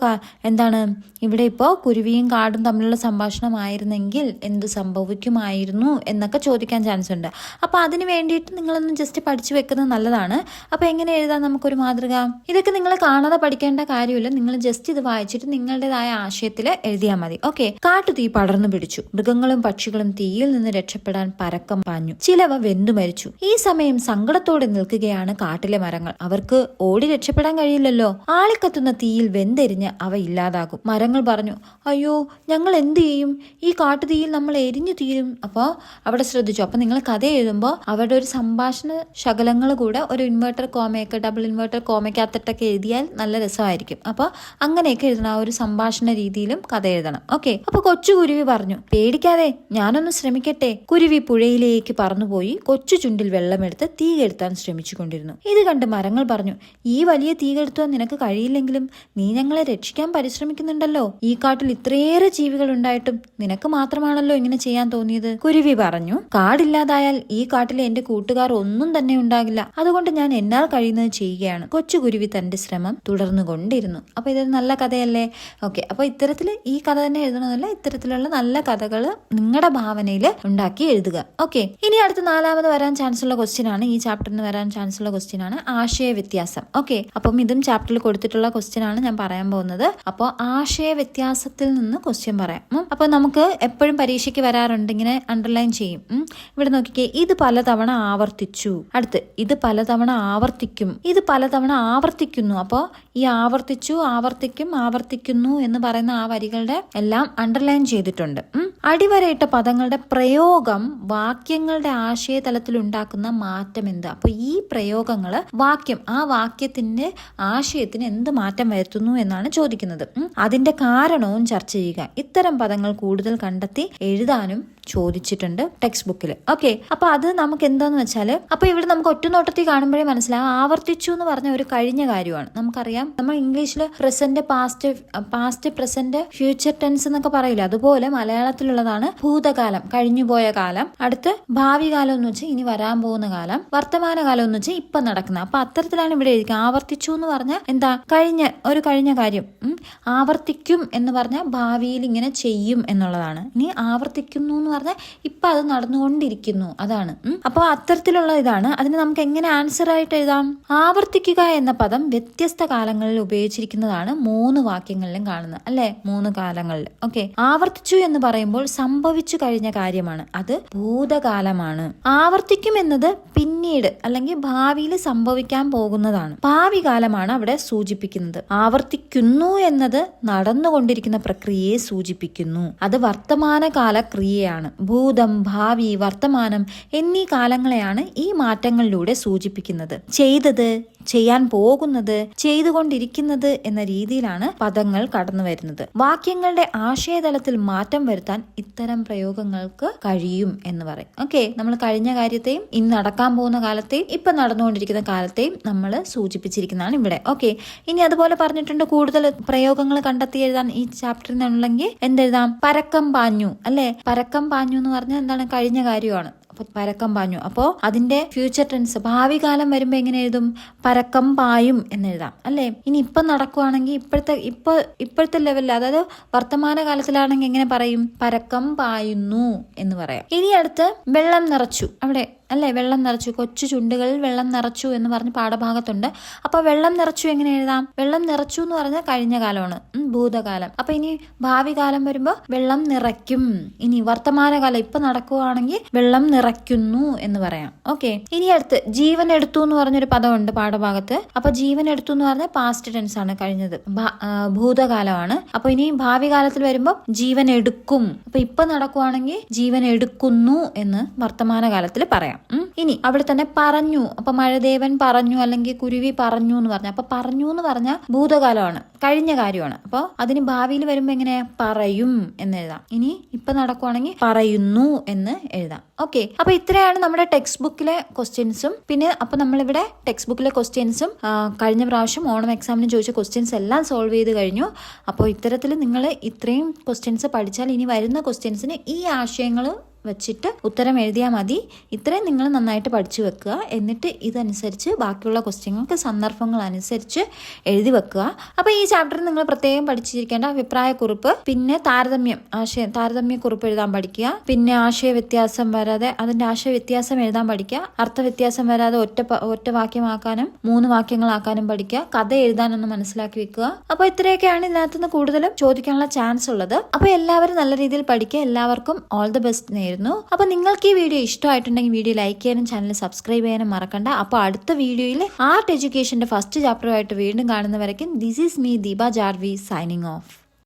എന്താണ് ഇവിടെ ഇപ്പോൾ കുരുവിയും കാടും തമ്മിലുള്ള സംഭാഷണമായിരുന്നെങ്കിൽ എന്ത് സംഭവിക്കുമായിരുന്നു എന്നൊക്കെ ചോദിക്കാൻ ചാൻസ് ഉണ്ട്. അപ്പോൾ അതിന് വേണ്ടിയിട്ട് നിങ്ങളൊന്ന് ജസ്റ്റ് പഠിച്ചു വെക്കുന്നത് നല്ലതാണ്. അപ്പോൾ എങ്ങനെ എഴുതാൻ നമുക്കൊരു മാതൃക? ഇതൊക്കെ നിങ്ങൾ കാണാതെ പഠിക്കേണ്ട കാര്യമില്ല. നിങ്ങൾ ജസ്റ്റ് ഇത് വായിച്ചിട്ട് നിങ്ങളുടേതായ ആശയത്തിൽ എഴുതിയാൽ മതി. ഓക്കെ, കാട്ടുതീ പടർന്നു പിടിച്ചു. മൃഗങ്ങളും പക്ഷികളും തീയിൽ നിന്ന് രക്ഷപ്പെടാൻ പരക്കം പാഞ്ഞു. ചിലവ വെന്തു മരിച്ചു. ഈ സമയം സങ്കടത്തോടെ നിൽക്കുകയാണ് കാട്ടിലെ മരങ്ങൾ. അവർക്ക് ഓടി രക്ഷപ്പെടാൻ കഴിയില്ലല്ലോ. ആളിക്കത്തുന്ന തീയിൽ വെന്തെരിഞ്ഞ് അവ ഇല്ലാതാകും. മരങ്ങൾ പറഞ്ഞു, അയ്യോ ഞങ്ങൾ എന്ത് ചെയ്യും, ഈ കാട്ടുതീയിൽ നമ്മൾ എരിഞ്ഞു തീരും. അപ്പോൾ അവിടെ ശ്രദ്ധിച്ചു. അപ്പൊ നിങ്ങൾ കഥ എഴുതുമ്പോൾ അവരുടെ ഒരു സംഭാഷണ ശകലങ്ങൾ കൂടെ ഒരു ഇൻവേർട്ടർ കോമയൊക്കെ ഡബിൾ ഇൻവേർട്ടർ കോമയ്ക്കകത്തിട്ടൊക്കെ എഴുതിയാൽ നല്ല രസമായിരിക്കും. അപ്പൊ അങ്ങനെയൊക്കെ എഴുതണം. ആ ഒരു സംഭാഷണ രീതിയിലും കഥ എഴുതണം. ഓക്കെ. അപ്പൊ കൊച്ചു കുരുവി പറഞ്ഞു, പേടിക്കാതെ ഞാനൊന്ന് ശ്രമിക്കട്ടെ. കുരുവി പുഴയിലേക്ക് പറന്നുപോയി കൊച്ചു ചുണ്ടിൽ വെള്ളമെടുത്ത് തീ കെടുത്താൻ ശ്രമിച്ചുകൊണ്ടിരുന്നു. ഇത് കണ്ട് മരങ്ങൾ പറഞ്ഞു, ഈ വലിയ തീ കെടുത്താൻ നിനക്ക് കഴിയില്ലെങ്കിലും നീ ഞങ്ങളെ രക്ഷിക്കാൻ പരിശ്രമിക്കുന്നുണ്ടല്ലോ. ഈ കാട്ടിൽ ഇത്രയേറെ ജീവികൾ ഉണ്ടായിട്ടും നിനക്ക് മാത്രമാണല്ലോ ഇങ്ങനെ ചെയ്യാൻ തോന്നിയത്. കുരുവി പറഞ്ഞു, കാടില്ലാതായാൽ ഈ കാട്ടിലെ എന്റെ കൂട്ടുകാർ ഒന്നും തന്നെ ഉണ്ടാകില്ല. അതുകൊണ്ട് ഞാൻ എന്നാൽ കഴിയുന്നത് ചെയ്യുകയാണ്. കൊച്ചു കുരുവി തന്റെ ശ്രമം തുടർന്നുകൊണ്ടിരുന്നു. അപ്പൊ ഇതൊരു നല്ല കഥയല്ലേ? ഓക്കെ. അപ്പൊ ഇത്തരത്തിൽ ഈ കഥ തന്നെ എഴുതണമെന്നല്ല, ഇത്തരത്തിലുള്ള നല്ല കഥകൾ നിങ്ങളുടെ ഭാവനയിൽ ഉണ്ടാക്കി എഴുതുക. ഓക്കെ. ഇനി അടുത്ത 4ാമത് വരാൻ ചാൻസ് ഉള്ള ക്വസ്റ്റ്യൻ ആണ്, ഈ ചാപ്റ്ററിന് വരാൻ ചാൻസ് ഉള്ള ക്വസ്റ്റ്യൻ ആണ് ആശയ വ്യത്യാസം. ഓക്കെ. അപ്പം ഇതും ചാപ്റ്ററിൽ കൊടുത്തിട്ടുള്ള ക്വസ്റ്റ്യൻ ആണ് ഞാൻ പറയാൻ പോകുന്നത്. അപ്പോൾ ആശയ വ്യത്യാസത്തിൽ നിന്ന് ക്വസ്റ്റ്യൻ പറയാം. അപ്പൊ നമുക്ക് എപ്പോഴും പരീക്ഷയ്ക്ക് വരാറുണ്ട്, ഇങ്ങനെ അണ്ടർലൈൻ ചെയ്യും. ഇവിടെ നോക്കിക്കേ, ഇത് പലതവണ ആവർത്തിച്ചു. അടുത്ത് ഇത് പലതവണ ആവർത്തിക്കും, ഇത് പലതവണ ആവർത്തിക്കുന്നു. അപ്പോൾ ഈ ആവർത്തിച്ചു, ആവർത്തിക്കും, ആവർത്തിക്കുന്നു എന്ന് പറയുന്ന ആ വരികളുടെ എല്ലാം അണ്ടർലൈൻ ചെയ്തിട്ടുണ്ട്. അടിവരയിട്ട പദങ്ങളുടെ പ്രയോഗം വാക്യങ്ങളുടെ ആശയതലത്തിൽ ഉണ്ടാക്കുന്ന മാറ്റം എന്ത്? അപ്പൊ ഈ പ്രയോഗങ്ങള് വാക്യം, ആ വാക്യത്തിന്റെ ആശയത്തിന് എന്ത് മാറ്റം വരുത്തുന്നു എന്നാണ് ചോദിക്കുന്നത്. അതിന്റെ കാരണവും ചർച്ച ചെയ്യുക. ഇത്തരം പദങ്ങൾ കൂടുതൽ കണ്ടെത്തി എഴുതാനും ചോദിച്ചിട്ടുണ്ട് ടെക്സ്റ്റ് ബുക്കിൽ. ഓക്കെ. അപ്പൊ അത് നമുക്ക് എന്താന്ന് വെച്ചാല്, അപ്പൊ ഇവിടെ നമുക്ക് ഒറ്റനോട്ടത്തിൽ കാണുമ്പോഴേ മനസ്സിലാവും ആവർത്തിച്ചു എന്ന് പറഞ്ഞ ഒരു കഴിഞ്ഞ കാര്യമാണ്. നമുക്കറിയാം, നമ്മൾ ഇംഗ്ലീഷിൽ present, past, present, future tense എന്നൊക്കെ പറയില്ല. അതുപോലെ മലയാളത്തിലുള്ളതാണ് ഭൂതകാലം, കഴിഞ്ഞുപോയ കാലം. അടുത്ത് ഭാവി കാലം എന്ന് വെച്ചാൽ ഇനി വരാൻ പോകുന്ന കാലം. വർത്തമാന കാലം എന്ന് വെച്ചാൽ ഇപ്പൊ നടക്കുന്ന. അപ്പൊ അത്തരത്തിലാണ് ഇവിടെ എഴുതിക്കുക. ആവർത്തിച്ചു എന്ന് പറഞ്ഞാൽ എന്താ? കഴിഞ്ഞ കാര്യം. ആവർത്തിക്കും എന്ന് പറഞ്ഞാൽ ഭാവിയിൽ ഇങ്ങനെ ചെയ്യും എന്നുള്ളതാണ്. ഇനി ആവർത്തിക്കുന്നു എന്ന് പറഞ്ഞാൽ ഇപ്പൊ അത് നടന്നുകൊണ്ടിരിക്കുന്നു, അതാണ്. അപ്പൊ അത്തരത്തിലുള്ള ഇതാണ്. അതിന് നമുക്ക് എങ്ങനെ ആൻസർ ആയിട്ട് എഴുതാം? ആവർത്തിക്കുക എന്ന പദം വ്യത്യസ്ത കാലങ്ങളിൽ ഉപയോഗിച്ചിരിക്കുന്നതാണ് 3 വാക്യങ്ങളിലും കാണുന്നത്, അല്ലെ? 3 കാലങ്ങളിൽ. ഓക്കെ. ആവർത്തിച്ചു എന്ന് പറയുമ്പോൾ സംഭവിച്ചു കഴിഞ്ഞ കാര്യമാണ്, അത് ഭൂതകാലമാണ്. ആവർത്തിക്കും എന്നത് പിന്നീട് അല്ലെങ്കിൽ ഭാവിയിൽ സംഭവിക്കാൻ പോകുന്നതാണ്, ഭാവി കാലമാണ് അവിടെ സൂചിപ്പിക്കുന്നത്. ആവർത്തിക്കുന്നു എന്നത് നടന്നുകൊണ്ടിരിക്കുന്ന പ്രക്രിയയെ സൂചിപ്പിക്കുന്നു, അത് വർത്തമാനകാല ക്രിയയാണ്. ഭൂതം, ഭാവി, വർത്തമാനം എന്നീ കാലങ്ങളെയാണ് ഈ മാറ്റങ്ങളിലൂടെ സൂചിപ്പിക്കുന്നത്. ചെയ്തത്, ചെയ്യാൻ പോകുന്നത്, ചെയ്തുകൊണ്ടിരിക്കുന്നത് എന്ന രീതിയിലാണ് പദങ്ങൾ കടന്നു വരുന്നത്. വാക്യങ്ങളുടെ ആശയതലത്തിൽ മാറ്റം വരുത്താൻ ഇത്തരം പ്രയോഗങ്ങൾക്ക് കഴിയും എന്ന് പറയും. ഓക്കെ. നമ്മൾ കഴിഞ്ഞ കാര്യത്തെയും ഇന്ന് നടക്കാൻ പോകുന്ന കാലത്തെയും ഇപ്പൊ നടന്നുകൊണ്ടിരിക്കുന്ന കാലത്തെയും നമ്മൾ സൂചിപ്പിച്ചിരിക്കുന്നതാണ് ഇവിടെ. ഓക്കെ. ഇനി അതുപോലെ പറഞ്ഞിട്ടുണ്ട് കൂടുതൽ പ്രയോഗങ്ങൾ കണ്ടെത്തി എഴുതാൻ ഈ ചാപ്റ്ററിൽ നിന്നുണ്ടെങ്കിൽ എന്തെഴുതാം? പരക്കം പാഞ്ഞു, അല്ലെ? പരക്കം പാഞ്ഞു എന്ന് പറഞ്ഞാൽ എന്താണ്? കഴിഞ്ഞ കാര്യമാണ്. പരക്കം പാഞ്ഞു. അപ്പോ അതിന്റെ ഫ്യൂച്ചർ ടെൻസ്, ഭാവി കാലം വരുമ്പോ എങ്ങനെ എഴുതും? പരക്കം പായും എന്നെഴുതാം, അല്ലെ? ഇനി ഇപ്പൊ നടക്കുവാണെങ്കിൽ ഇപ്പോഴത്തെ ലെവലിൽ, അതായത് വർത്തമാന കാലത്തിലാണെങ്കിൽ എങ്ങനെ പറയും? പരക്കം പായുന്നു എന്ന് പറയാം. ഇനി അടുത്ത് വെള്ളം നിറച്ചു, അവിടെ അല്ലെ? വെള്ളം നിറച്ചു, കൊച്ചു ചുണ്ടുകളിൽ വെള്ളം നിറച്ചു എന്ന് പറഞ്ഞ് പാഠഭാഗത്തുണ്ട്. അപ്പൊ വെള്ളം നിറച്ചു എങ്ങനെ എഴുതാം? വെള്ളം നിറച്ചു എന്ന് പറഞ്ഞാൽ കഴിഞ്ഞ കാലമാണ്, ഭൂതകാലം. അപ്പൊ ഇനി ഭാവി കാലം വരുമ്പോ വെള്ളം നിറയ്ക്കും. ഇനി വർത്തമാനകാലം ഇപ്പൊ നടക്കുവാണെങ്കിൽ വെള്ളം നിറയ്ക്കുന്നു എന്ന് പറയാം. ഓക്കെ. ഇനി അടുത്ത് ജീവൻ എടുത്തു എന്ന് പറഞ്ഞൊരു പദമുണ്ട് പാഠഭാഗത്ത്. അപ്പൊ ജീവൻ എടുത്തു എന്ന് പറഞ്ഞാൽ പാസ്റ്റ് ടെൻസ് ആണ്, കഴിഞ്ഞത്, ഭൂതകാലമാണ്. അപ്പൊ ഇനി ഭാവി കാലത്തിൽ വരുമ്പോ ജീവൻ എടുക്കും. അപ്പൊ ഇപ്പൊ നടക്കുവാണെങ്കിൽ ജീവൻ എടുക്കുന്നു എന്ന് വർത്തമാനകാലത്തിൽ പറയാം. ഇനി അവിടെ തന്നെ പറഞ്ഞു. അപ്പൊ മഴദേവൻ പറഞ്ഞു, അല്ലെങ്കിൽ കുരുവി പറഞ്ഞു എന്ന് പറഞ്ഞ, അപ്പൊ പറഞ്ഞു എന്ന് പറഞ്ഞ ഭൂതകാലമാണ്, കഴിഞ്ഞ കാര്യമാണ്. അപ്പൊ അതിന് ഭാവിയിൽ വരുമ്പോ എങ്ങനെ? പറയും എന്ന് എഴുതാം. ഇനി ഇപ്പൊ നടക്കുവാണെങ്കിൽ പറയുന്നു എന്ന് എഴുതാം. ഓക്കെ. അപ്പൊ ഇത്രയാണ് നമ്മുടെ ടെക്സ്റ്റ് ബുക്കിലെ ക്വസ്റ്റ്യൻസും. പിന്നെ അപ്പൊ നമ്മളിവിടെ ടെക്സ്റ്റ് ബുക്കിലെ ക്വസ്റ്റ്യൻസും കഴിഞ്ഞ പ്രാവശ്യം ഓണം എക്സാമിന് ചോദിച്ച ക്വസ്റ്റ്യൻസ് എല്ലാം സോൾവ് ചെയ്ത് കഴിഞ്ഞു. അപ്പോൾ ഇത്തരത്തിൽ നിങ്ങൾ ഇത്രയും ക്വസ്റ്റ്യൻസ് പഠിച്ചാൽ ഇനി വരുന്ന ക്വസ്റ്റ്യൻസിന് ഈ ആശയങ്ങൾ വെച്ചിട്ട് ഉത്തരം എഴുതിയാൽ മതി. ഇത്രയും നിങ്ങൾ നന്നായിട്ട് പഠിച്ചു വെക്കുക. എന്നിട്ട് ഇതനുസരിച്ച് ബാക്കിയുള്ള ക്വസ്റ്റ്യങ്ങൾക്ക് സന്ദർഭങ്ങൾ അനുസരിച്ച് എഴുതി വെക്കുക. അപ്പോൾ ഈ ചാപ്റ്ററിൽ നിങ്ങൾ പ്രത്യേകം പഠിച്ചിരിക്കേണ്ട അഭിപ്രായക്കുറിപ്പ്, പിന്നെ താരതമ്യക്കുറിപ്പ് എഴുതാൻ പഠിക്കുക, പിന്നെ ആശയ വ്യത്യാസം വരാതെ അതിന്റെ ആശയ വ്യത്യാസം എഴുതാൻ പഠിക്കുക, അർത്ഥവ്യത്യാസം വരാതെ ഒറ്റ വാക്യമാക്കാനും 3 വാക്യങ്ങളാക്കാനും പഠിക്കുക, കഥ എഴുതാനൊന്ന് മനസ്സിലാക്കി വെക്കുക. അപ്പോൾ ഇത്രയൊക്കെയാണ് ഇതിനകത്തുനിന്ന് കൂടുതലും ചോദിക്കാനുള്ള ചാൻസ് ഉള്ളത്. അപ്പോൾ എല്ലാവരും നല്ല രീതിയിൽ പഠിക്കുക. എല്ലാവർക്കും ഓൾ ദി ബെസ്റ്റ്. അറിയാമായിരുന്നു. അപ്പോൾ നിങ്ങൾക്ക് ഈ വീഡിയോ ഇഷ്ടമായിട്ടുണ്ടെങ്കിൽ വീഡിയോ ലൈക്ക് ചെയ്യാനും ചാനൽ സബ്സ്ക്രൈബ് ചെയ്യാനും മറക്കണ്ട. അപ്പോൾ അടുത്ത വീഡിയോയിൽ ആർട്ട് എഡ്യൂക്കേഷന്റെ ഫസ്റ്റ് ചാപ്റ്ററുമായിട്ട് വീണ്ടും കാണുന്നവരേക്കും this is me Deepa Jarvi signing of.